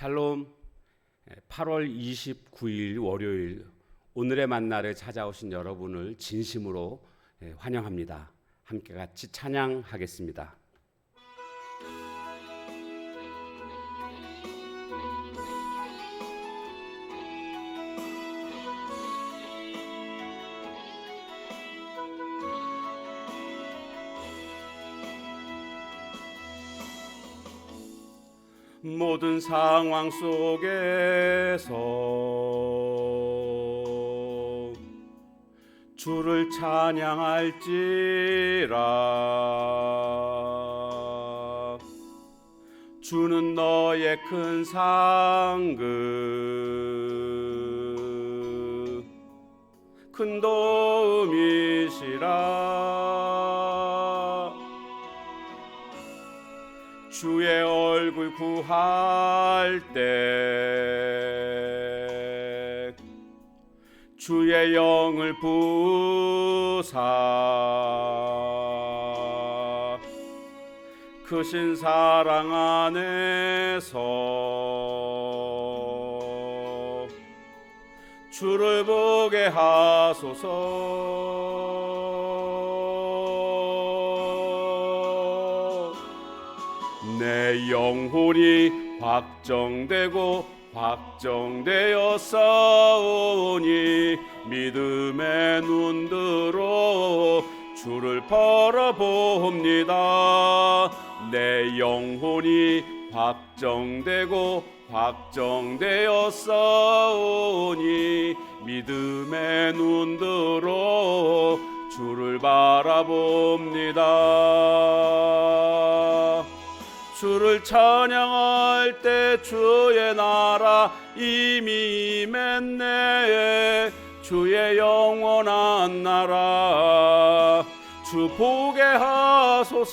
샬롬. 8월 29일 월요일 오늘의 만나를 찾아오신 여러분을 진심으로 환영합니다. 함께 같이 찬양하겠습니다. 모든 상황 속에서 주를 찬양할지라. 주는 너의 큰 상급 큰 도움이시라. 주의 얼굴 구할 때 주의 영을 부사 크신 사랑 안에서 주를 보게 하소서. 내 영혼이 확정되고 확정되어 싸우니 믿음의 눈들어 주를 바라봅니다. 내 영혼이 확정되고 확정되어 싸우니 믿음의 눈들어 주를 바라봅니다. 주를 찬양할 때 주의 나라 이미 임했네. 주의 영원한 나라 주 보게 하소서.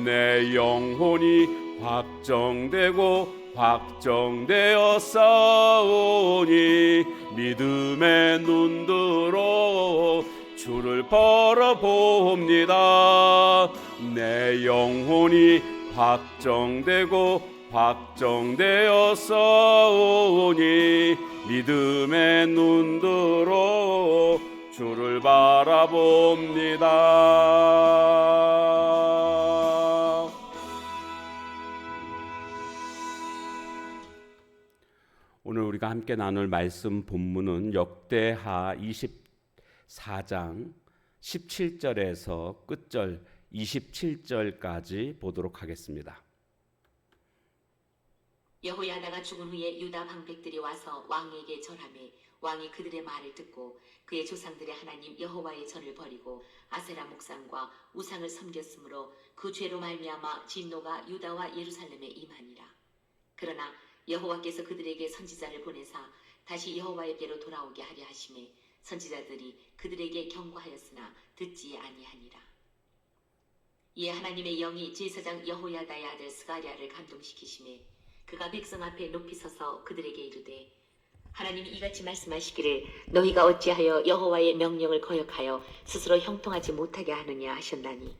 내 영혼이 확정되고 확정되어 싸우니 믿음의 눈들어 주를 바라봅니다. 내 영혼이 확정되고 확정되어 싸우니 믿음의 눈들어 주를 바라봅니다. 오늘 우리가 함께 나눌 말씀 본문은 역대하 24장 17절에서 끝절 27절까지 보도록 하겠습니다. 여호야다가 죽은 후에 유다 방백들이 와서 왕에게 절하매 왕이 그들의 말을 듣고 그의 조상들의 하나님 여호와의 전을 버리고 아세라 목상과 우상을 섬겼으므로 그 죄로 말미암아 진노가 유다와 예루살렘에 임하니라. 그러나 여호와께서 그들에게 선지자를 보내사 다시 여호와에게로 돌아오게 하려 하심에 선지자들이 그들에게 경고하였으나 듣지 아니하니라. 이에 하나님의 영이 제사장 여호야다의 아들 스가랴를 감동시키심에 그가 백성 앞에 높이 서서 그들에게 이르되 하나님이 이같이 말씀하시기를 너희가 어찌하여 여호와의 명령을 거역하여 스스로 형통하지 못하게 하느냐 하셨나니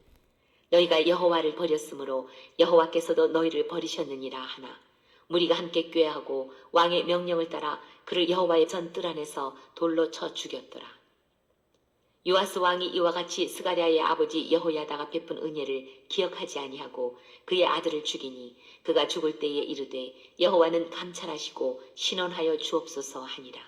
너희가 여호와를 버렸으므로 여호와께서도 너희를 버리셨느니라 하나 무리가 함께 꾀하고 왕의 명령을 따라 그를 여호와의 전뜰 안에서 돌로 쳐 죽였더라. 요아스 왕이 이와 같이 스가랴의 아버지 여호야다가 베푼 은혜를 기억하지 아니하고 그의 아들을 죽이니 그가 죽을 때에 이르되 여호와는 감찰하시고 신원하여 주옵소서 하니라.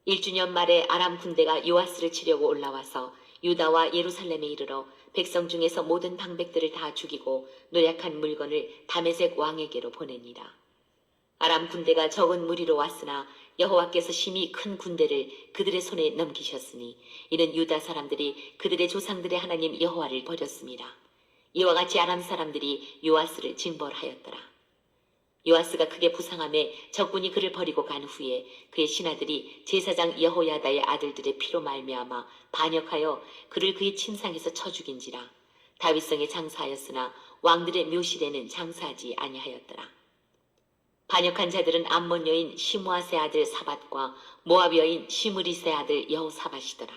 1주년 말에 아람 군대가 요아스를 치려고 올라와서 유다와 예루살렘에 이르러 백성 중에서 모든 방백들을 다 죽이고 노약한 물건을 다메섹 왕에게로 보내니라. 아람 군대가 적은 무리로 왔으나 여호와께서 심히 큰 군대를 그들의 손에 넘기셨으니 이는 유다 사람들이 그들의 조상들의 하나님 여호와를 버렸습니다. 이와 같이 아람 사람들이 요아스를 징벌하였더라. 요아스가 크게 부상함에 적군이 그를 버리고 간 후에 그의 신하들이 제사장 여호야다의 아들들의 피로 말미암아 반역하여 그를 그의 침상에서 쳐 죽인지라. 다윗성에 장사하였으나 왕들의 묘실에는 장사하지 아니하였더라. 반역한 자들은 암몬 여인 시므아세 아들 사밧과 모압 여인 시므리세 아들 여호사밧이더라.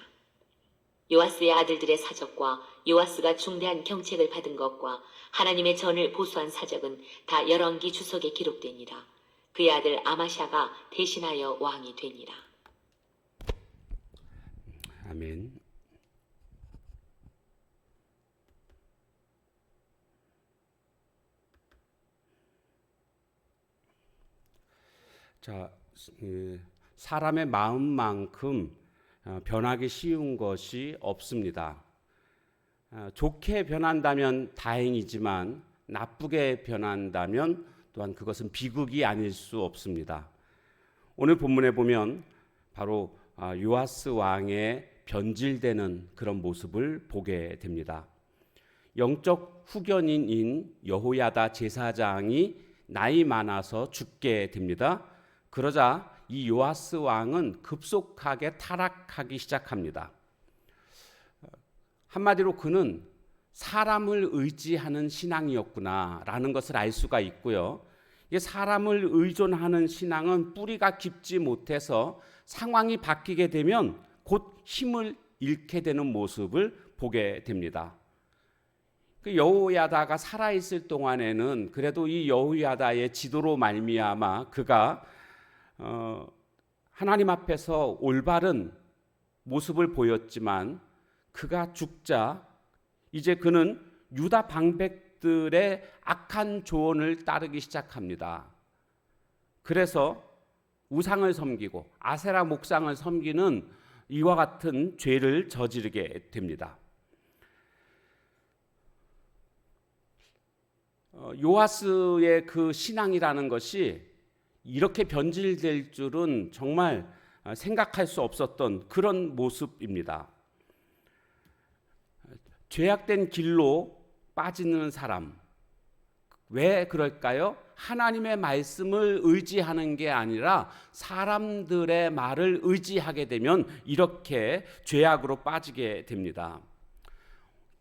요아스의 아들들의 사적과 요아스가 중대한 경책을 받은 것과 하나님의 전을 보수한 사적은 다 열왕기 주석에 기록되니라. 그의 아들 아마샤가 대신하여 왕이 되니라. 아멘. 자, 사람의 마음만큼 변하기 쉬운 것이 없습니다. 좋게 변한다면 다행이지만 나쁘게 변한다면 또한 그것은 비극이 아닐 수 없습니다. 오늘 본문에 보면 바로 요아스 왕의 변질되는 그런 모습을 보게 됩니다. 영적 후견인인 여호야다 제사장이 나이 많아서 죽게 됩니다. 그러자 이 요아스 왕은 급속하게 타락하기 시작합니다. 한마디로 그는 사람을 의지하는 신앙이었구나라는 것을 알 수가 있고요. 이게 사람을 의존하는 신앙은 뿌리가 깊지 못해서 상황이 바뀌게 되면 곧 힘을 잃게 되는 모습을 보게 됩니다. 그 여호야다가 살아있을 동안에는 그래도 이 여호야다의 지도로 말미암아 그가 하나님 앞에서 올바른 모습을 보였지만 그가 죽자 이제 그는 유다 방백들의 악한 조언을 따르기 시작합니다. 그래서 우상을 섬기고 아세라 목상을 섬기는 이와 같은 죄를 저지르게 됩니다. 요아스의 그 신앙이라는 것이 이렇게 변질될 줄은 정말 생각할 수 없었던 그런 모습입니다. 죄악된 길로 빠지는 사람, 왜 그럴까요? 하나님의 말씀을 의지하는 게 아니라 사람들의 말을 의지하게 되면 이렇게 죄악으로 빠지게 됩니다.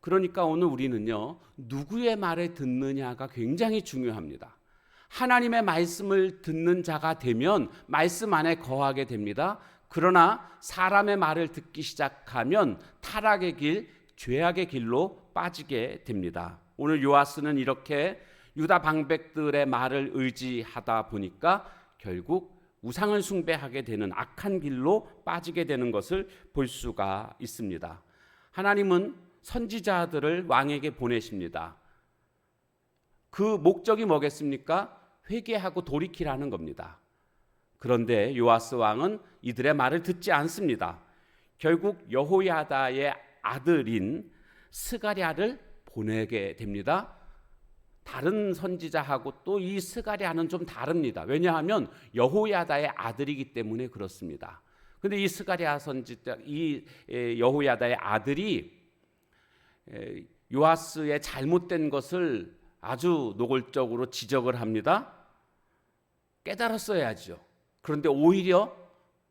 그러니까 오늘 우리는요, 누구의 말을 듣느냐가 굉장히 중요합니다. 하나님의 말씀을 듣는 자가 되면 말씀 안에 거하게 됩니다. 그러나 사람의 말을 듣기 시작하면 타락의 길, 죄악의 길로 빠지게 됩니다. 오늘 요아스는 이렇게 유다 방백들의 말을 의지하다 보니까 결국 우상을 숭배하게 되는 악한 길로 빠지게 되는 것을 볼 수가 있습니다. 하나님은 선지자들을 왕에게 보내십니다. 그 목적이 뭐겠습니까? 회개하고 돌이키라는 겁니다. 그런데 요아스 왕은 이들의 말을 듣지 않습니다. 결국 여호야다의 아들인 스가랴를 보내게 됩니다. 다른 선지자하고 또 이 스가랴는 좀 다릅니다. 왜냐하면 여호야다의 아들이기 때문에 그렇습니다. 그런데 이 스가랴 선지자, 이 여호야다의 아들이 요아스의 잘못된 것을 아주 노골적으로 지적을 합니다. 깨달았어야죠. 그런데 오히려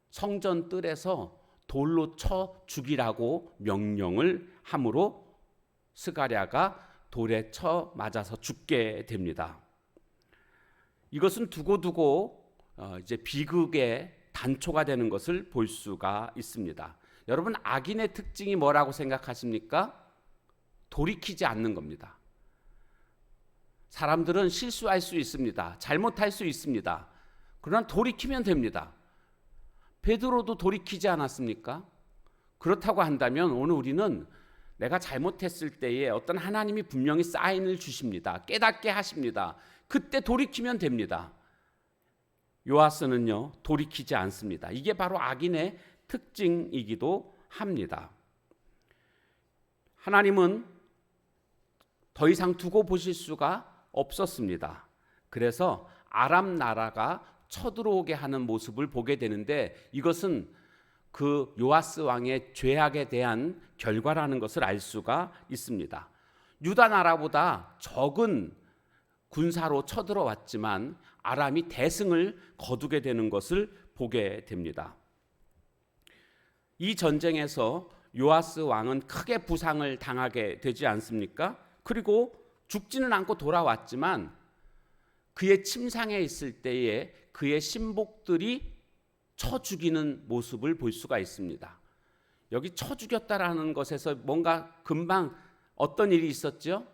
성전 뜰에서 돌로 쳐 죽이라고 명령을 함으로 스가랴가 돌에 쳐 맞아서 죽게 됩니다. 이것은 두고두고 이제 비극의 단초가 되는 것을 볼 수가 있습니다. 여러분, 악인의 특징이 뭐라고 생각하십니까? 돌이키지 않는 겁니다. 사람들은 실수할 수 있습니다. 잘못할 수 있습니다. 그러나 돌이키면 됩니다. 베드로도 돌이키지 않았습니까? 그렇다고 한다면 오늘 우리는 내가 잘못했을 때에 어떤 하나님이 분명히 사인을 주십니다. 깨닫게 하십니다. 그때 돌이키면 됩니다. 요아스는요, 돌이키지 않습니다. 이게 바로 악인의 특징이기도 합니다. 하나님은 더 이상 두고 보실 수가 없었습니다. 그래서 아람 나라가 쳐들어오게 하는 모습을 보게 되는데 이것은 그 요아스 왕의 죄악에 대한 결과라는 것을 알 수가 있습니다. 유다 나라보다 적은 군사로 쳐들어왔지만 아람이 대승을 거두게 되는 것을 보게 됩니다. 이 전쟁에서 요아스 왕은 크게 부상을 당하게 되지 않습니까? 그리고 죽지는 않고 돌아왔지만 그의 침상에 있을 때에 그의 신복들이 쳐 죽이는 모습을 볼 수가 있습니다. 여기 쳐 죽였다라는 것에서 뭔가 금방 어떤 일이 있었죠?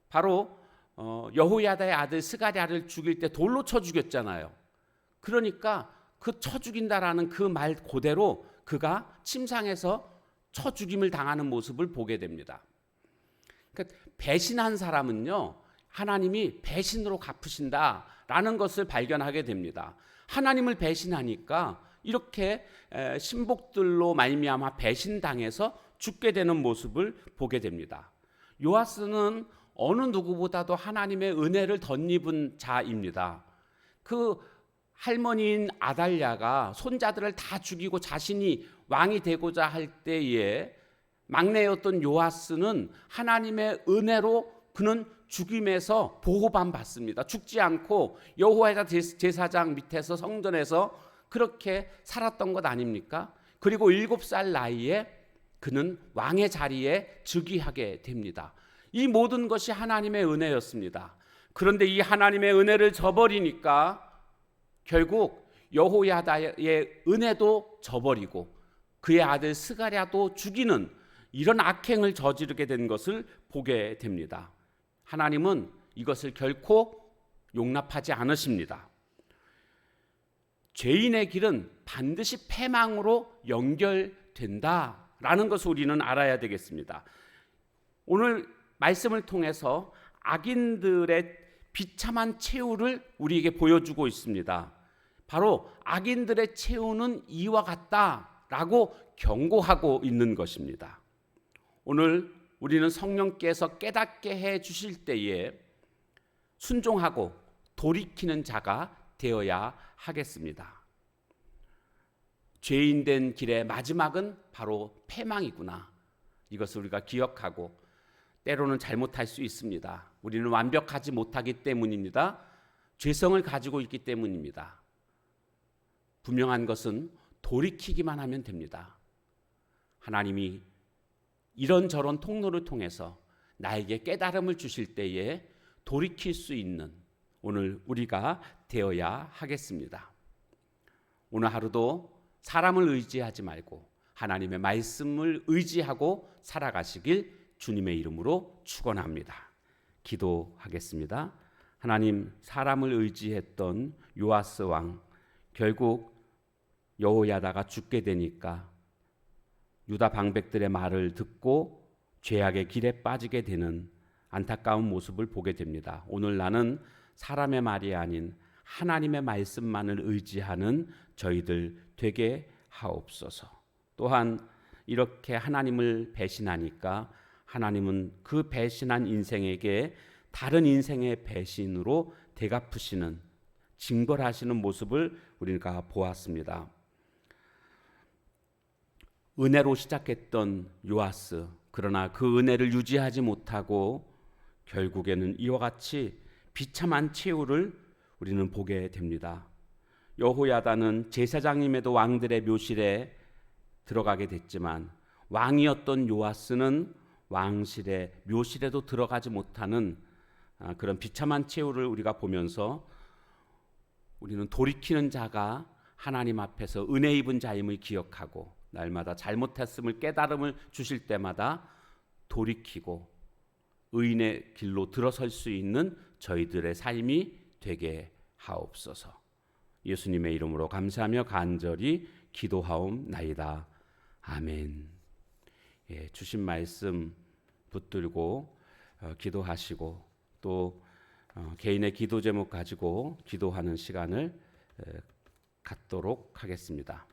바로 여호야다의 아들 스가랴를 죽일 때 돌로 쳐 죽였잖아요. 그러니까 그 쳐 죽인다라는 그 말 그대로 그가 침상에서 쳐 죽임을 당하는 모습을 보게 됩니다. 그러니까 배신한 사람은요, 하나님이 배신으로 갚으신다라는 것을 발견하게 됩니다. 하나님을 배신하니까 이렇게 신복들로 말미암아 배신당해서 죽게 되는 모습을 보게 됩니다. 요아스는 어느 누구보다도 하나님의 은혜를 덧입은 자입니다. 그 할머니인 아달랴가 손자들을 다 죽이고 자신이 왕이 되고자 할 때에 막내였던 요아스는 하나님의 은혜로 그는 죽임에서 보호받 받습니다. 죽지 않고 여호와의 제사장 밑에서 성전에서 그렇게 살았던 것 아닙니까? 그리고 7살 나이에 그는 왕의 자리에 즉위하게 됩니다. 이 모든 것이 하나님의 은혜였습니다. 그런데 이 하나님의 은혜를 저버리니까 결국 여호야다의 은혜도 저버리고 그의 아들 스가랴도 죽이는 이런 악행을 저지르게 된 것을 보게 됩니다. 하나님은 이것을 결코 용납하지 않으십니다. 죄인의 길은 반드시 패망으로 연결된다라는 것을 우리는 알아야 되겠습니다. 오늘 말씀을 통해서 악인들의 비참한 최후를 우리에게 보여주고 있습니다. 바로 악인들의 최후는 이와 같다라고 경고하고 있는 것입니다. 오늘 우리는 성령께서 깨닫게 해 주실 때에 순종하고 돌이키는 자가 되어야 하겠습니다. 죄인된 길의 마지막은 바로 패망이구나. 이것을 우리가 기억하고 때로는 잘못할 수 있습니다. 우리는 완벽하지 못하기 때문입니다. 죄성을 가지고 있기 때문입니다. 분명한 것은 돌이키기만 하면 됩니다. 하나님이 이런저런 통로를 통해서 나에게 깨달음을 주실 때에 돌이킬 수 있는 오늘 우리가 되어야 하겠습니다. 오늘 하루도 사람을 의지하지 말고 하나님의 말씀을 의지하고 살아가시길 주님의 이름으로 축원합니다. 기도하겠습니다. 하나님, 사람을 의지했던 요아스 왕 결국 여호야다가 죽게 되니까 유다 방백들의 말을 듣고 죄악의 길에 빠지게 되는 안타까운 모습을 보게 됩니다. 오늘 나는 사람의 말이 아닌 하나님의 말씀만을 의지하는 저희들 되게 하옵소서. 또한 이렇게 하나님을 배신하니까 하나님은 그 배신한 인생에게 다른 인생의 배신으로 대갚으시는 징벌하시는 모습을 우리가 보았습니다. 은혜로 시작했던 요아스, 그러나 그 은혜를 유지하지 못하고 결국에는 이와 같이 비참한 최후를 우리는 보게 됩니다. 여호야다는 제사장임에도 왕들의 묘실에 들어가게 됐지만 왕이었던 요아스는 왕실의 묘실에도 들어가지 못하는 그런 비참한 최후를 우리가 보면서 우리는 돌이키는 자가 하나님 앞에서 은혜 입은 자임을 기억하고 날마다 잘못했음을 깨달음을 주실 때마다 돌이키고 의인의 길로 들어설 수 있는 저희들의 삶이 되게 하옵소서. 예수님의 이름으로 감사하며 간절히 기도하옵나이다. 아멘. 주신 말씀 붙들고 기도하시고 또 개인의 기도 제목 가지고 기도하는 시간을 갖도록 하겠습니다.